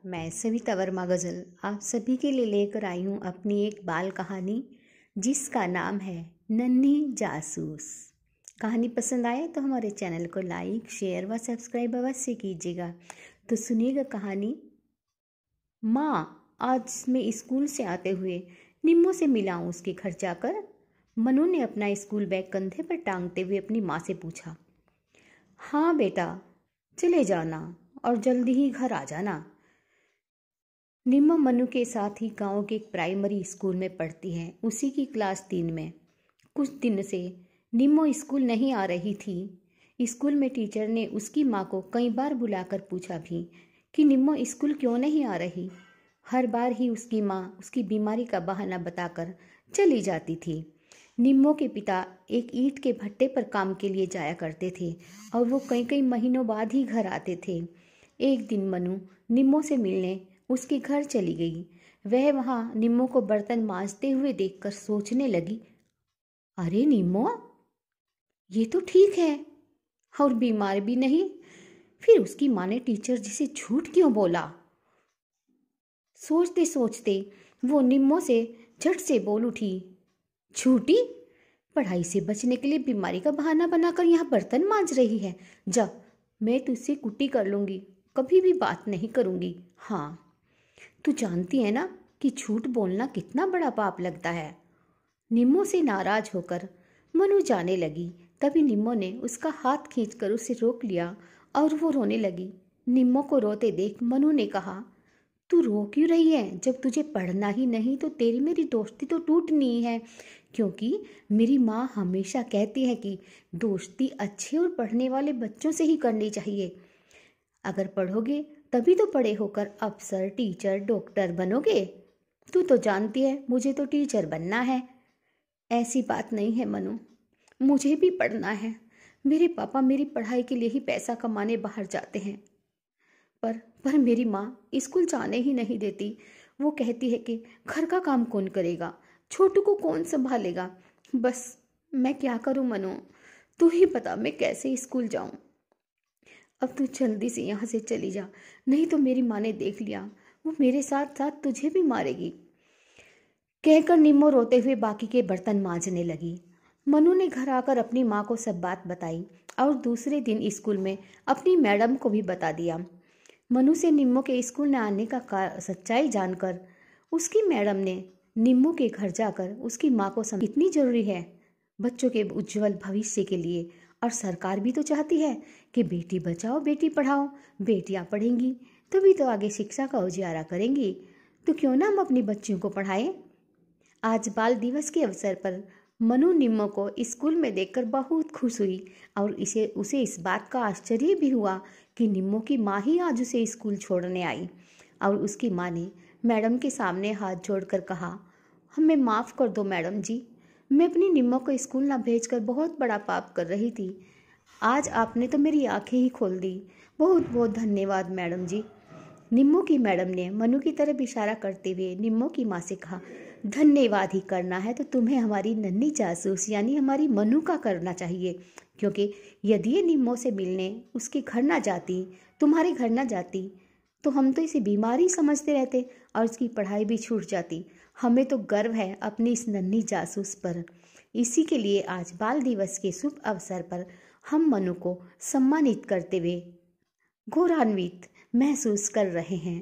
मैं सविता वर्मा गज़ल आप सभी के लिए लेकर आई हूँ अपनी एक बाल कहानी जिसका नाम है नन्ही जासूस। कहानी पसंद आए तो हमारे चैनल को लाइक, शेयर व सब्सक्राइब अवश्य कीजिएगा। तो सुनिएगा कहानी। माँ, आज मैं स्कूल से आते हुए निम्मो से मिला हूँ उसके घर जाकर। मनु ने अपना स्कूल बैग कंधे पर टांगते हुए अपनी माँ से पूछा। हाँ बेटा, चले जाना और जल्दी ही घर आ जाना। निम्मो मनु के साथ ही गांव के एक प्राइमरी स्कूल में पढ़ती है, उसी की क्लास 3 में। कुछ दिन से निम्मो स्कूल नहीं आ रही थी। स्कूल में टीचर ने उसकी माँ को कई बार बुलाकर पूछा भी कि निम्मो स्कूल क्यों नहीं आ रही। हर बार ही उसकी माँ उसकी बीमारी का बहाना बताकर चली जाती थी। निम्मो के पिता एक ईंट के भट्टे पर काम के लिए जाया करते थे और वो कई कई महीनों बाद ही घर आते थे। एक दिन मनु निम्मो से मिलने उसके घर चली गई। वह वहाँ निम्मो को बर्तन मांजते हुए देखकर सोचने लगी, अरे निम्मो, ये तो ठीक है और बीमार भी नहीं। फिर उसकी माँ ने टीचर जी से झूठ क्यों बोला। सोचते सोचते वो निम्मो से झट से बोल उठी, झूठी, पढ़ाई से बचने के लिए बीमारी का बहाना बनाकर यहाँ बर्तन मांज रही है। जा, मैं तुझसे कुट्टी कर लूँगी, कभी भी बात नहीं करूँगी। हाँ, तू जानती है ना कि झूठ बोलना कितना बड़ा पाप लगता है। निम्मो से नाराज होकर मनु जाने लगी। तभी निम्मो ने उसका हाथ खींचकर उसे रोक लिया और वो रोने लगी। निम्मो को रोते देख मनु ने कहा, तू रो क्यों रही है? जब तुझे पढ़ना ही नहीं तो तेरी मेरी दोस्ती तो टूटनी ही है, क्योंकि मेरी माँ हमेशा कहती है कि दोस्ती अच्छे और पढ़ने वाले बच्चों से ही करनी चाहिए। अगर पढ़ोगे तभी तो बड़े होकर अफसर, टीचर, डॉक्टर बनोगे। तू तो जानती है मुझे तो टीचर बनना है। ऐसी बात नहीं है मनु, मुझे भी पढ़ना है। मेरे पापा मेरी पढ़ाई के लिए ही पैसा कमाने बाहर जाते हैं, पर मेरी माँ स्कूल जाने ही नहीं देती। वो कहती है कि घर का काम कौन करेगा, छोटू को कौन संभालेगा। बस मैं क्या करूँ मनु, तू ही बता मैं कैसे स्कूल जाऊँ। अब तू जल्दी से यहाँ से चली जा, नहीं तो मेरी माँ ने देख लिया, वो मेरे साथ साथ तुझे भी मारेगी। कहकर निम्मो रोते हुए बाकी के बर्तन मांजने लगी। मनु ने घर आकर अपनी माँ को सब बात बताई और दूसरे दिन स्कूल में अपनी मैडम को भी बता दिया। मनु से निम्मो के स्कूल न आने का सच्चाई जानकर उसकी मैडम ने निम्मो के घर जाकर उसकी माँ को समझाया कितनी जरूरी है बच्चों के उज्जवल भविष्य के लिए। और सरकार भी तो चाहती है कि बेटी बचाओ बेटी पढ़ाओ। बेटियां पढ़ेंगी तभी तो आगे शिक्षा का उजियारा करेंगी। तो क्यों ना हम अपनी बच्चियों को पढ़ाएं। आज बाल दिवस के अवसर पर मनु निम्मो को स्कूल में देखकर बहुत खुश हुई और उसे इस बात का आश्चर्य भी हुआ कि निम्मो की माँ ही आज उसे स्कूल छोड़ने आई। और उसकी माँ ने मैडम के सामने हाथ जोड़कर कहा, हमें माफ़ कर दो मैडम जी, मैं अपनी निम्मो को स्कूल ना भेजकर बहुत बड़ा पाप कर रही थी। आज आपने तो मेरी आंखें ही खोल दी। बहुत बहुत धन्यवाद मैडम जी। निम्मो की मैडम ने मनु की तरफ इशारा करते हुए निम्मो की माँ से कहा, धन्यवाद ही करना है तो तुम्हें हमारी नन्ही जासूस यानी हमारी मनु का करना चाहिए, क्योंकि यदि ये निम्मो से मिलने उसके घर ना जाती, तुम्हारे घर ना जाती, तो हम तो इसे बीमारी समझते रहते और उसकी पढ़ाई भी छूट जाती। हमें तो गर्व है अपनी इस नन्ही जासूस पर। इसी के लिए आज बाल दिवस के शुभ अवसर पर हम मनु को सम्मानित करते हुए गौरवान्वित महसूस कर रहे हैं।